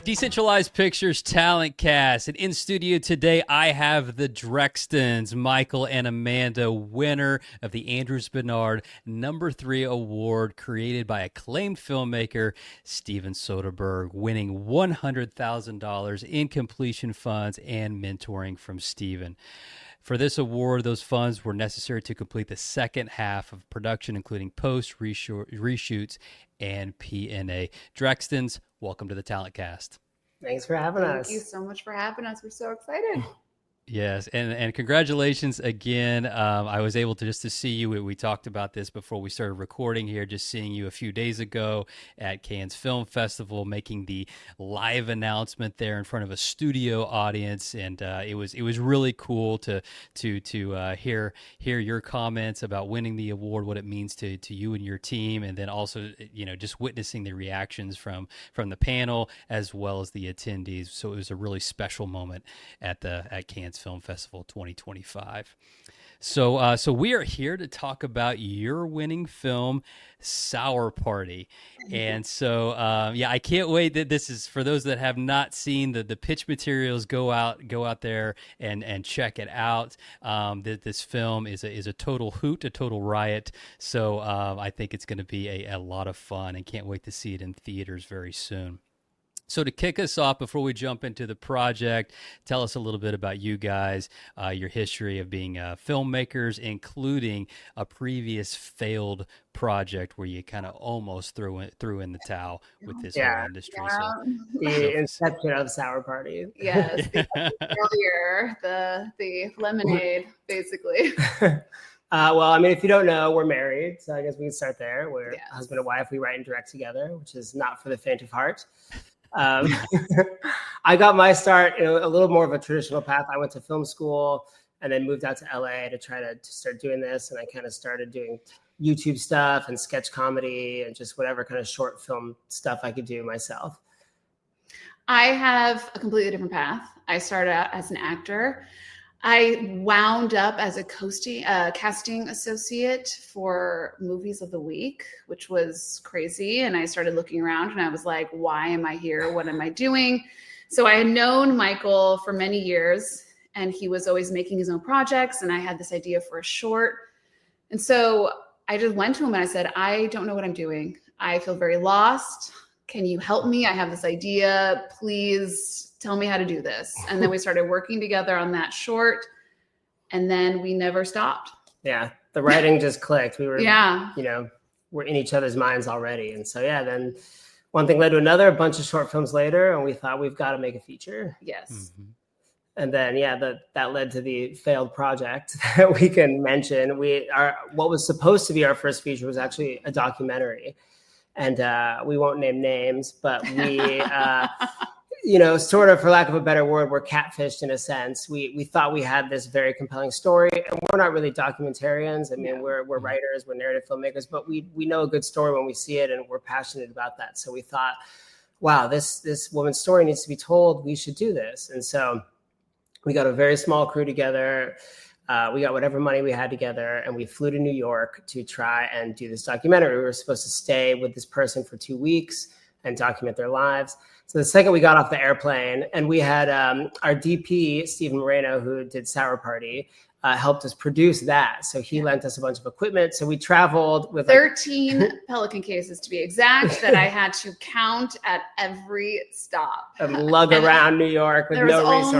Decentralized Pictures Talent Cast. And in studio today, I have the Drextons, Michael and Amanda, winner of the Andrews Bernard #3 award, created by acclaimed filmmaker Steven Soderbergh, winning $100,000 in completion funds and mentoring from Steven. For this award, those funds were necessary to complete the second half of production, including post, reshoots, and P&A. Drextons, welcome to the Talent Cast. Thanks for having us. Thank you so much for having us. We're so excited. Yes, and congratulations again. I was able to see you. We talked about this before we started recording here, just seeing you a few days ago at Cannes Film Festival, making the live announcement there in front of a studio audience, and it was really cool to hear your comments about winning the award, what it means to you and your team, and then also just witnessing the reactions from the panel as well as the attendees. So it was a really special moment at Cannes Film Festival 2025. So we are here to talk about your winning film, Sour Party. And so, I can't wait. That this is for those that have not seen the pitch materials. Go out there and check it out. This film is a total hoot, a total riot. So I think it's going to be a lot of fun, and can't wait to see it in theaters very soon. So to kick us off, before we jump into the project, tell us a little bit about you guys, your history of being filmmakers, including a previous failed project where you kind of almost threw in the towel with this whole industry. Yeah. So, the inception of Sour Party. Yes, earlier, the lemonade, basically. Well, I mean, if you don't know, we're married, so I guess we can start there. We're husband and wife. We write and direct together, which is not for the faint of heart. I got my start in a little more of a traditional path. I went to film school and then moved out to LA to try to start doing this. And I kind of started doing YouTube stuff and sketch comedy and just whatever kind of short film stuff I could do myself. I have a completely different path. I started out as an actor. I wound up as a casting associate for Movies of the Week, which was crazy. And I started looking around and I was like, why am I here? What am I doing? So I had known Michael for many years, and he was always making his own projects. And I had this idea for a short. And so I just went to him and I said, I don't know what I'm doing. I feel very lost. Can you help me? I have this idea. Please tell me how to do this. And then we started working together on that short, and then we never stopped. Yeah. The writing just clicked. We were, we're in each other's minds already. And so, then one thing led to another, a bunch of short films later, and we thought we've got to make a feature. Yes. Mm-hmm. And then, that led to the failed project that we can mention. What was supposed to be our first feature was actually a documentary. And we won't name names, but we... sort of, for lack of a better word, we're catfished in a sense. We thought we had this very compelling story, and we're not really documentarians. I mean, we're writers, we're narrative filmmakers, but we know a good story when we see it, and we're passionate about that. So we thought, wow, this woman's story needs to be told. We should do this. And so we got a very small crew together. We got whatever money we had together, and we flew to New York to try and do this documentary. We were supposed to stay with this person for 2 weeks and document their lives. So the second we got off the airplane, and we had our DP, Steven Moreno, who did Sour Party, helped us produce that. So he lent us a bunch of equipment. So we traveled with 13 Pelican cases, to be exact, that I had to count at every stop. And lug around New York with no resources.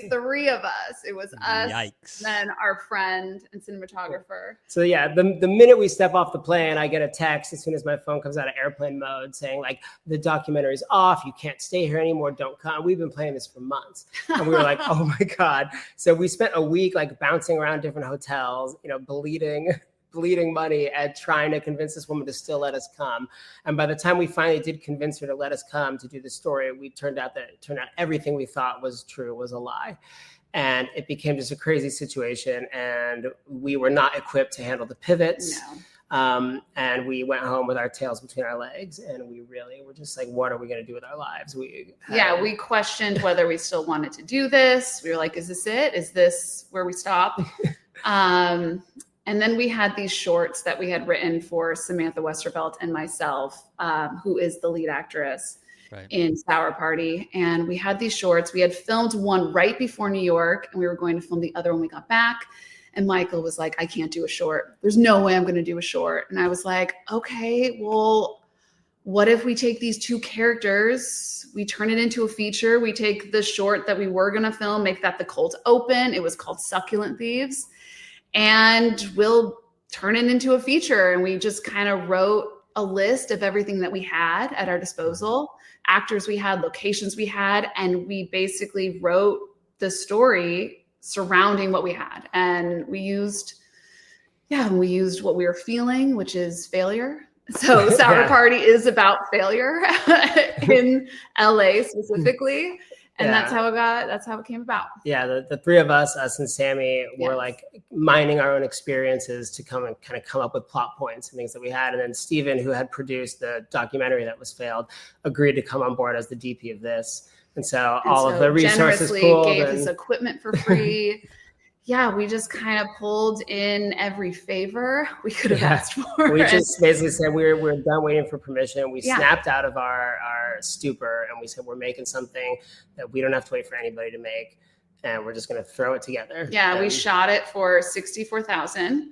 There was only 3 of us. It was us, Yikes. then our friend and cinematographer. So the minute we step off the plane, I get a text as soon as my phone comes out of airplane mode saying, like, the documentary's off. You can't stay here anymore. Don't come. We've been playing this for months. And we were like, oh my God. So we spent a week bouncing around different hotels, bleeding money and trying to convince this woman to still let us come. And by the time we finally did convince her to let us come to do the story, it turned out everything we thought was true was a lie. And it became just a crazy situation. And we were not equipped to handle the pivots. No. And we went home with our tails between our legs, and we really were just like, what are we going to do with our lives? We questioned whether we still wanted to do this. We were like, is this it? Is this where we stop? And then we had these shorts that we had written for Samantha Westervelt and myself, who is the lead actress. Right. in Sour Party. And we had these shorts. We had filmed one right before New York, and we were going to film the other when we got back. And Michael was like, I can't do a short. There's no way I'm going to do a short. And I was like, okay, well, what if we take these two characters, we turn it into a feature, we take the short that we were going to film, make that the cold open. It was called Succulent Thieves. And we'll turn it into a feature. And we just kind of wrote a list of everything that we had at our disposal, actors we had, locations we had, and we basically wrote the story surrounding what we had. And we used what we were feeling, which is failure. So Sour Party is about failure in LA specifically. And that's how it came about. Yeah, the three of us and Sammy, were like mining our own experiences to come up with plot points and things that we had. And then Steven, who had produced the documentary that was failed, agreed to come on board as the DP of this. And so all of the resources pooled, gave his equipment for free. Yeah, we just kind of pulled in every favor we could have asked for. We just basically said we're done waiting for permission. We snapped out of our stupor and we said we're making something that we don't have to wait for anybody to make, and we're just going to throw it together. Yeah, we shot it for $64,000,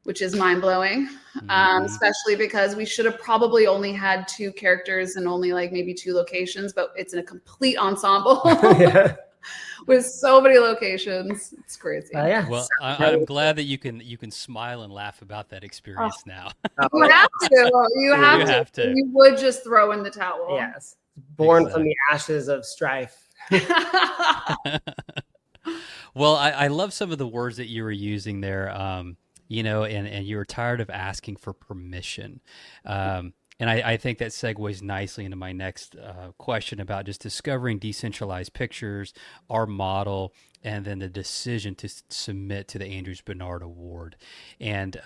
which is mind blowing, especially because we should have probably only had two characters and only like maybe two locations, but it's in a complete ensemble. With so many locations. It's crazy. Well, I'm glad that you can smile and laugh about that experience now. You have to. You have to. You would just throw in the towel. Yes. Born from the ashes of strife. Well, I love some of the words that you were using there, and you were tired of asking for permission. And I think that segues nicely into my next question about just discovering decentralized pictures, our model, and then the decision to submit to the Andrews Bernard Award. And,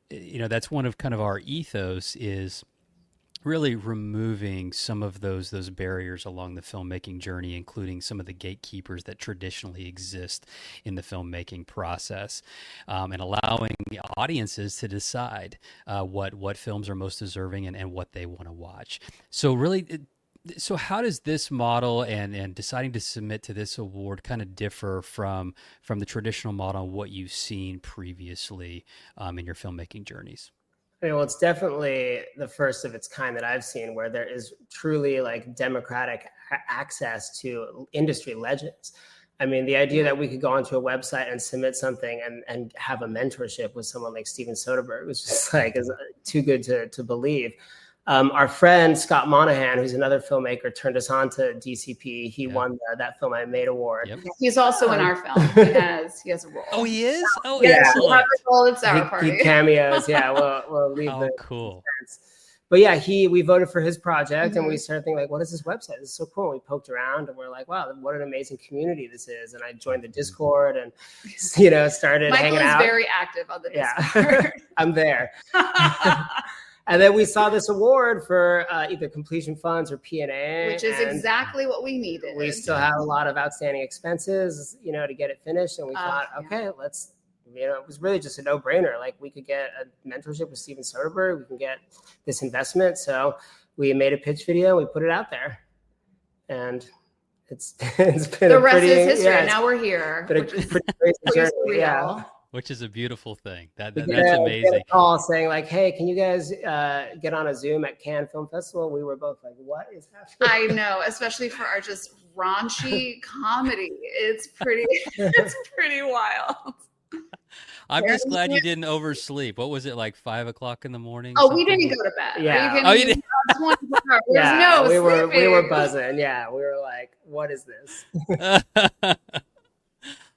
that's one of kind of our ethos is really removing some of those barriers along the filmmaking journey, including some of the gatekeepers that traditionally exist in the filmmaking process, and allowing the audiences to decide what films are most deserving and what they want to watch. So how does this model and deciding to submit to this award kind of differ from the traditional model and what you've seen previously in your filmmaking journeys? Well, it's definitely the first of its kind that I've seen where there is truly like democratic access to industry legends. I mean, the idea that we could go onto a website and submit something and have a mentorship with someone like Steven Soderbergh was just like is too good to believe. Our friend Scott Monahan, who's another filmmaker, turned us on to DCP. He won that Film I Made award. Yep. He's also in our film. He has a role. Oh, he is? Oh, yeah. Excellent. He cameos. Yeah, we'll leave cool. But yeah, we voted for his project, and we started thinking like, what is this website? This is so cool. And we poked around, and we're like, wow, what an amazing community this is. And I joined the Discord, and started hanging out. Michael is very active on the Discord. Yeah, I'm there. And then we saw this award for either completion funds or P&A. Which is exactly what we needed. We still had a lot of outstanding expenses, to get it finished. And we thought, okay, let's, it was really just a no-brainer. Like we could get a mentorship with Steven Soderbergh. We can get this investment. So we made a pitch video. We put it out there. And it's been the rest is history. Now we're here. But a pretty crazy journey. Yeah. Which is a beautiful thing. That's amazing. amazing. Get a call saying like, "Hey, can you guys get on a Zoom at Cannes Film Festival?" We were both like, "What is happening?" I know, especially for our just raunchy comedy. It's pretty wild. I'm just glad you didn't oversleep. What was it, like 5 o'clock in the morning? Oh, we didn't go to bed. Yeah. You didn't? We were buzzing. Yeah, we were like, "What is this?"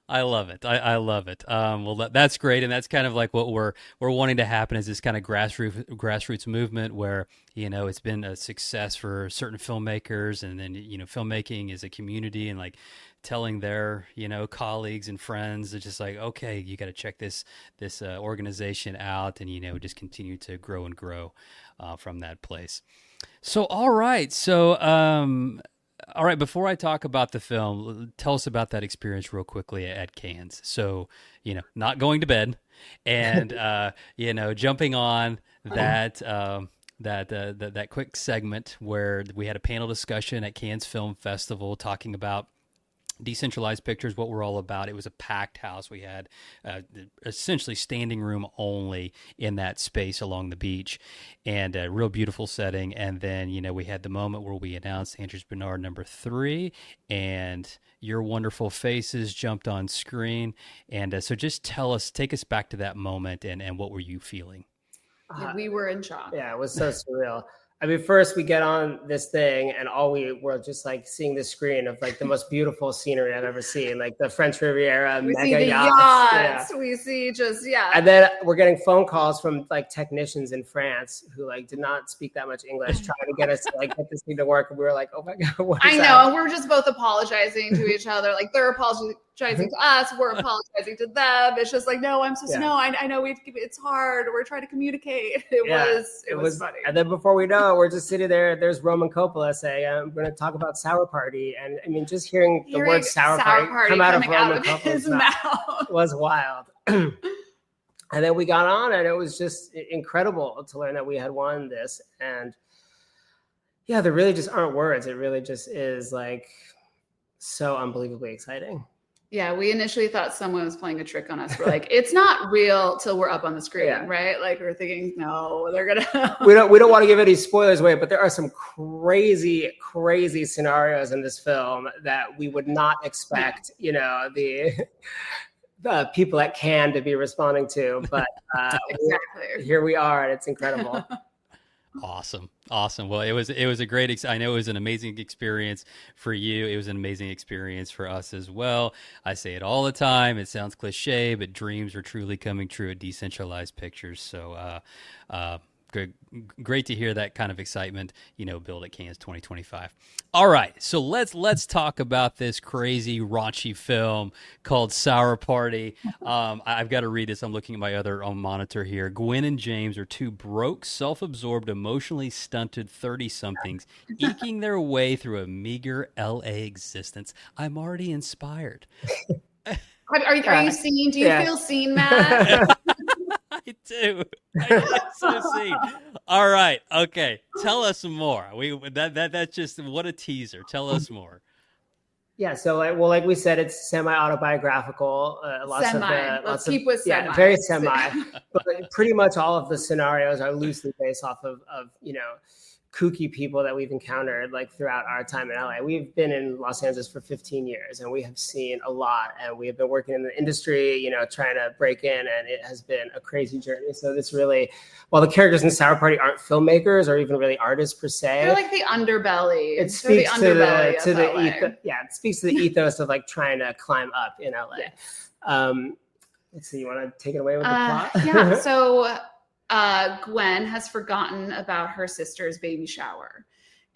I love it. I love it. Well, that's great, and that's kind of like what we're wanting to happen is this kind of grassroots movement where it's been a success for certain filmmakers, and then filmmaking is a community, and like telling their colleagues and friends, it's just like, okay, you got to check this organization out, and just continue to grow and grow from that place. So all right, all right, before I talk about the film, tell us about that experience real quickly at Cannes. So, not going to bed and, jumping on that that quick segment where we had a panel discussion at Cannes Film Festival talking about decentralized pictures, what we're all about. It was a packed house. We had essentially standing room only in that space along the beach, and a real beautiful setting. And then, you know, we had the moment where we announced Andrews Bernard #3, and your wonderful faces jumped on screen. And so just take us back to that moment, and what were you feeling? Yeah, we were in shock. Yeah, it was so surreal. I mean, first we get on this thing and all we were just like seeing the screen of like the most beautiful scenery I've ever seen, like the French Riviera, we mega see the yachts. yachts. We see just, yeah. And then we're getting phone calls from like technicians in France who like did not speak that much English, trying to get us to like get this thing to work. And we were like, oh my God, what is I know. that? And we're just both apologizing to each other. Like they're apologizing to us. We're apologizing to them. It's just like, no, I'm supposed to know. I know it's hard. We're trying to communicate. It was funny. And then before we know it, we're just sitting there. There's Roman Coppola saying, I'm going to talk about Sour Party. And I mean, just hearing the word Sour Party come out of Roman Coppola's mouth was wild. And then we got on and it was just incredible to learn that we had won this. And yeah, there really just aren't words. It really just is like so unbelievably exciting. Yeah, we initially thought someone was playing a trick on us. We're like, it's not real till we're up on the screen, right? Like we're thinking, no, they're gonna. we don't want to give any spoilers away, but there are some crazy, crazy scenarios in this film that we would not expect, you know, the people at Cannes to be responding to. But exactly. Here we are, and it's incredible. Awesome. Well, it was a great, I know it was an amazing experience for you. It was an amazing experience for us as well. I say it all the time. It sounds cliche, but dreams are truly coming true at Decentralized Pictures. So, great to hear that kind of excitement, you know, build at Cannes 2025. All right, so let's talk about this crazy raunchy film called Sour Party. I've got to read this. I'm looking at my other monitor here. Gwen and James are two broke, self-absorbed, emotionally stunted 30-somethings eking their way through a meager LA existence. I'm already inspired. Are you seen? Do you feel seen, Matt? I do. So seen. All right. Okay. Tell us more. That's just what a teaser. Tell us more. Yeah. So, like we said, it's semi-autobiographical. Let's keep with semi. Yeah, very semi. But pretty much all of the scenarios are loosely based off of you know, kooky people that we've encountered like throughout our time in LA. We've been in Los Angeles for 15 years and we have seen a lot, and we have been working in the industry, you know, trying to break in, and it has been a crazy journey. So this really, while the characters in Sour Party aren't filmmakers or even really artists per se, they're like the underbelly. It speaks to the it speaks to the ethos of like trying to climb up in LA. Yes. Let's see, you want to take it away with the plot? Yeah. So Gwen has forgotten about her sister's baby shower,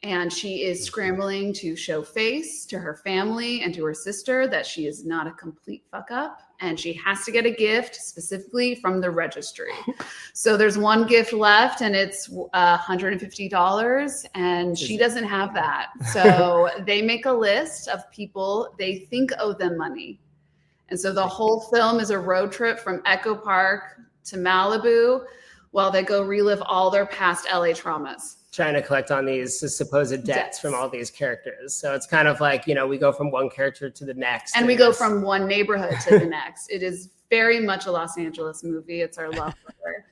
and she is scrambling to show face to her family and to her sister that she is not a complete fuck up, and she has to get a gift specifically from the registry. So there's one gift left, and it's $150, and she doesn't have that. So they make a list of people they think owe them money. And so the whole film is a road trip from Echo Park to Malibu, while they go relive all their past LA traumas. Trying to collect on these supposed debts from all these characters. So it's kind of like, you know, we go from one character to the next. And we go from one neighborhood to the next. It is very much a Los Angeles movie. It's our love letter.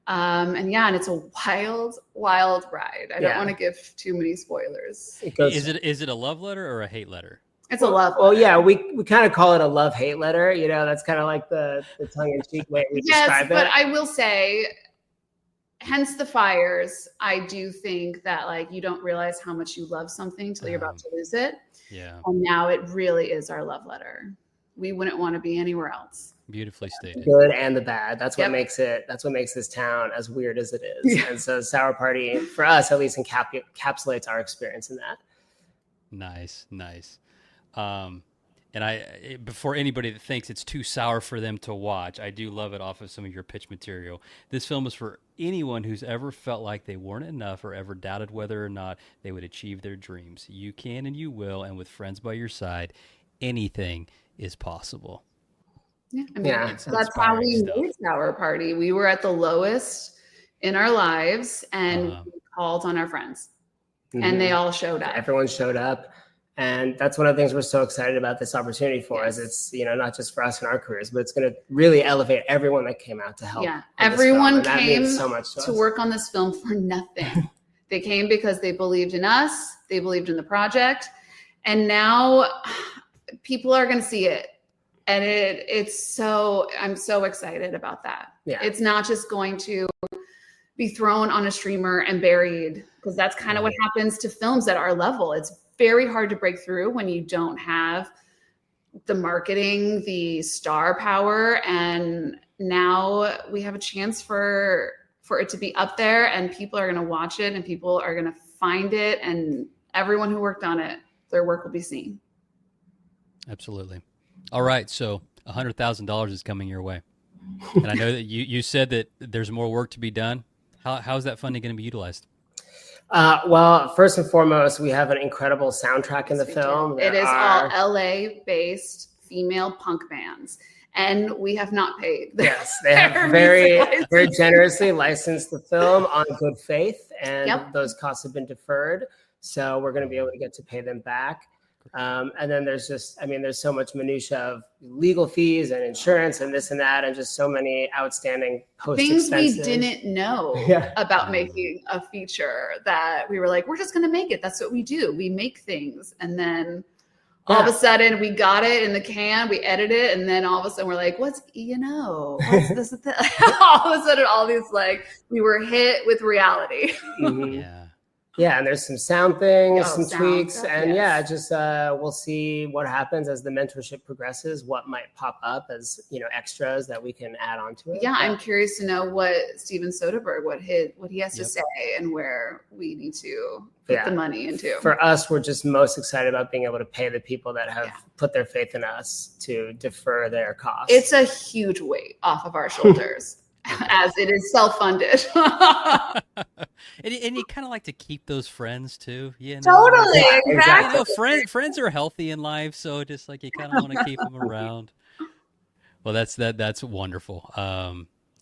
And it's a wild, wild ride. I don't want to give too many spoilers. Is it a love letter or a hate letter? It's a love letter. Well, yeah, we kind of call it a love-hate letter. You know, that's kind of like the tongue-in-cheek way we describe it. Yes, but I will say, hence the fires, I do think that like you don't realize how much you love something until you're about to lose it. Yeah. And now it really is our love letter. We wouldn't want to be anywhere else. Beautifully stated. Good and the bad. That's what makes this town as weird as it is. Yeah. And so Sour Party, for us at least, encapsulates our experience in that. Nice. And before anybody that thinks it's too sour for them to watch, I do love it off of some of your pitch material. This film is for anyone who's ever felt like they weren't enough or ever doubted whether or not they would achieve their dreams. You can and you will, and with friends by your side, anything is possible. Yeah, I mean, that's how we made Sour Party. We were at the lowest in our lives, and we called on our friends, and they all showed up. Everyone showed up. And that's one of the things we're so excited about this opportunity for, is it's, not just for us in our careers, but it's going to really elevate everyone that came out to help. Yeah, everyone came so much to work on this film for nothing. They came because they believed in us, they believed in the project, and now people are going to see it. And I'm so excited about that. Yeah. It's not just going to be thrown on a streamer and buried, because that's kind of what happens to films at our level. It's very hard to break through when you don't have the marketing, the star power. And now we have a chance for it to be up there, and people are going to watch it, and people are going to find it, and everyone who worked on it, their work will be seen. Absolutely. All right. So $100,000 is coming your way. And I know that you said that there's more work to be done. How's that funding going to be utilized? Well, first and foremost, we have an incredible soundtrack in the film. It is all LA-based female punk bands, and we have not paid. Yes, they have very generously licensed the film on good faith, and those costs have been deferred. So we're going to be able to get to pay them back. And then there's there's so much minutia of legal fees and insurance and this and that, and just so many outstanding things we didn't know about making a feature, that we were like, we're just going to make it. That's what we do. We make things. And then all of a sudden we got it in the can, we edit it. And then all of a sudden we're like, what's E&O? What's this? All of a sudden, all these, we were hit with reality. Yeah, and there's some sound things, some tweaks, and we'll see what happens as the mentorship progresses, what might pop up as, extras that we can add on to it. Yeah, I'm curious to know what Steven Soderbergh, what he has to say, and where we need to put the money into. For us, we're just most excited about being able to pay the people that have put their faith in us to defer their costs. It's a huge weight off of our shoulders. As it is self-funded. and you kind of like to keep those friends too. Totally. Exactly. Friends are healthy in life, so just like you kind of want to keep them around. Well, that's wonderful.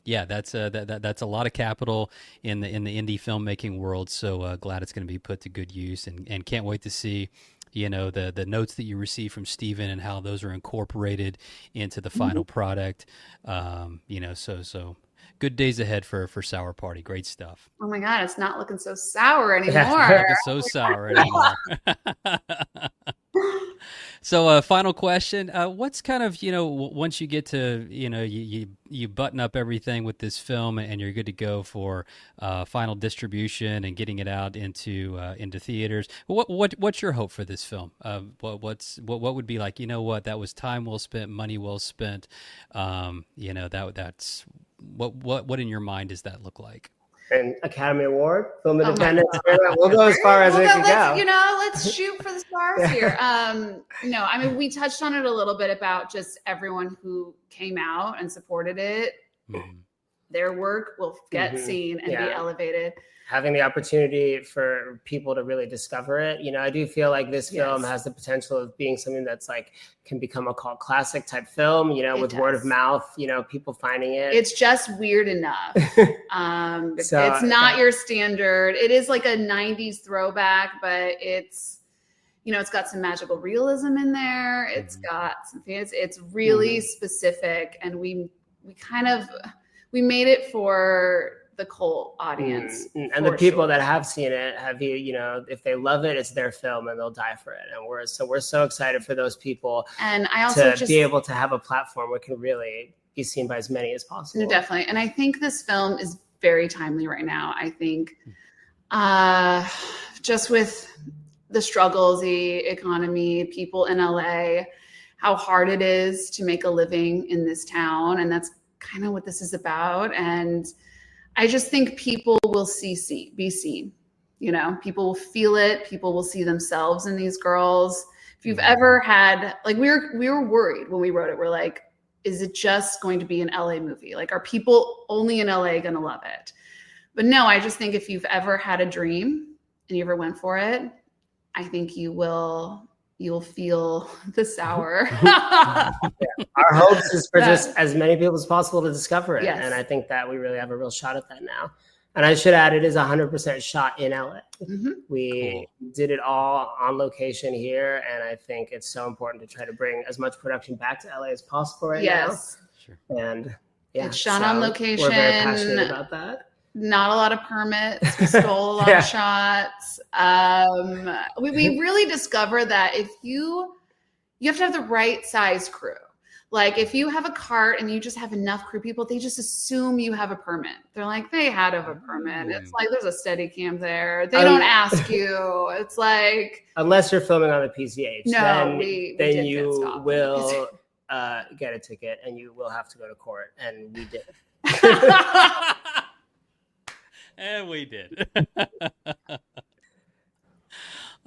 That's a lot of capital in the indie filmmaking world. So glad it's going to be put to good use, and can't wait to see the notes that you receive from Steven and how those are incorporated into the final product. So good days ahead for Sour Party. Great stuff. Oh my God, it's not looking so sour anymore. Not looking so sour anymore. So final question, what's kind of, once you get to, you button up everything with this film and you're good to go for final distribution and getting it out into theaters, what's your hope for this film? What would be like, that was time well spent, money well spent. That's what in your mind does that look like? An Academy Award, Film Independence. We'll go as far as it can go. Let's shoot for the stars here. We touched on it a little bit about just everyone who came out and supported it. Their work will get seen and be elevated. Having the opportunity for people to really discover it. I do feel like this film has the potential of being something that's can become a cult classic type film, with word of mouth, people finding it. It's just weird enough. It's not your standard. It is like a 90s throwback, but it's, it's got some magical realism in there. It's got some fancy, it's really specific. And we made it for the cult audience. And the people that have seen it if they love it, it's their film and they'll die for it. And we're so excited for those people. And I also be able to have a platform where it can really be seen by as many as possible. No, definitely. And I think this film is very timely right now. I think just with the struggles, the economy, people in LA, how hard it is to make a living in this town. And that's kind of what this is about. And I just think people will be seen. People will feel it. People will see themselves in these girls. If you've ever had, we were worried when we wrote it. We're like, is it just going to be an LA movie? Are people only in LA going to love it? But no, I just think if you've ever had a dream and you ever went for it, I think you'll feel the sour. Our hopes is for just as many people as possible to discover it. Yes. And I think that we really have a real shot at that now. And I should add, it is 100% shot in LA. Mm-hmm. We did it all on location here, and I think it's so important to try to bring as much production back to LA as possible right now. Sure. And yeah, it's shot on location. We're very passionate about that. Not a lot of permits. We stole a lot of shots. We really discovered that if you have to have the right size crew. Like if you have a cart and you just have enough crew people, they just assume you have a permit. They're like, they had to have a permit. It's like there's a steady cam there. They don't ask you. It's like, unless you're filming on the PCH, no, then you will get a ticket and you will have to go to court. And we did. And we did.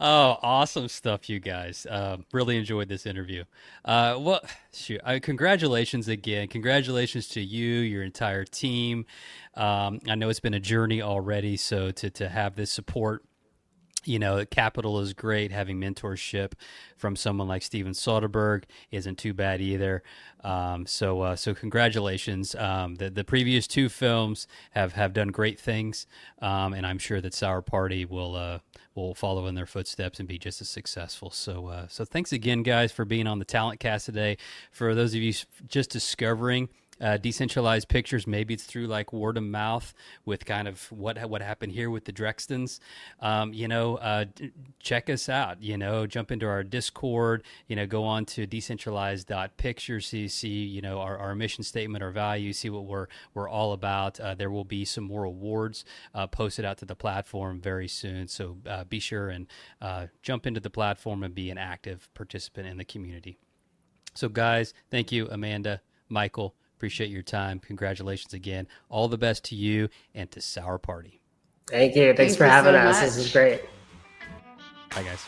Oh, awesome stuff, you guys. Really enjoyed this interview. Well, shoot, congratulations again. Congratulations to you, your entire team. I know it's been a journey already, so to have this support, you know, capital is great. Having mentorship from someone like Steven Soderbergh isn't too bad either. So congratulations. The previous two films have done great things, and I'm sure that Sour Party will follow in their footsteps and be just as successful. So thanks again, guys, for being on the Talent Cast today. For those of you just discovering Decentralized Pictures, maybe it's through like word of mouth with kind of what happened here with the Drextons. Check us out. Jump into our Discord. Go on to decentralized.pictures. See our mission statement, our values. See what we're all about. There will be some more awards posted out to the platform very soon. So be sure and jump into the platform and be an active participant in the community. So guys, thank you, Amanda, Michael. Appreciate your time. Congratulations again. All the best to you and to Sour Party. Thank you. Thanks for having us. This is great. Bye, guys.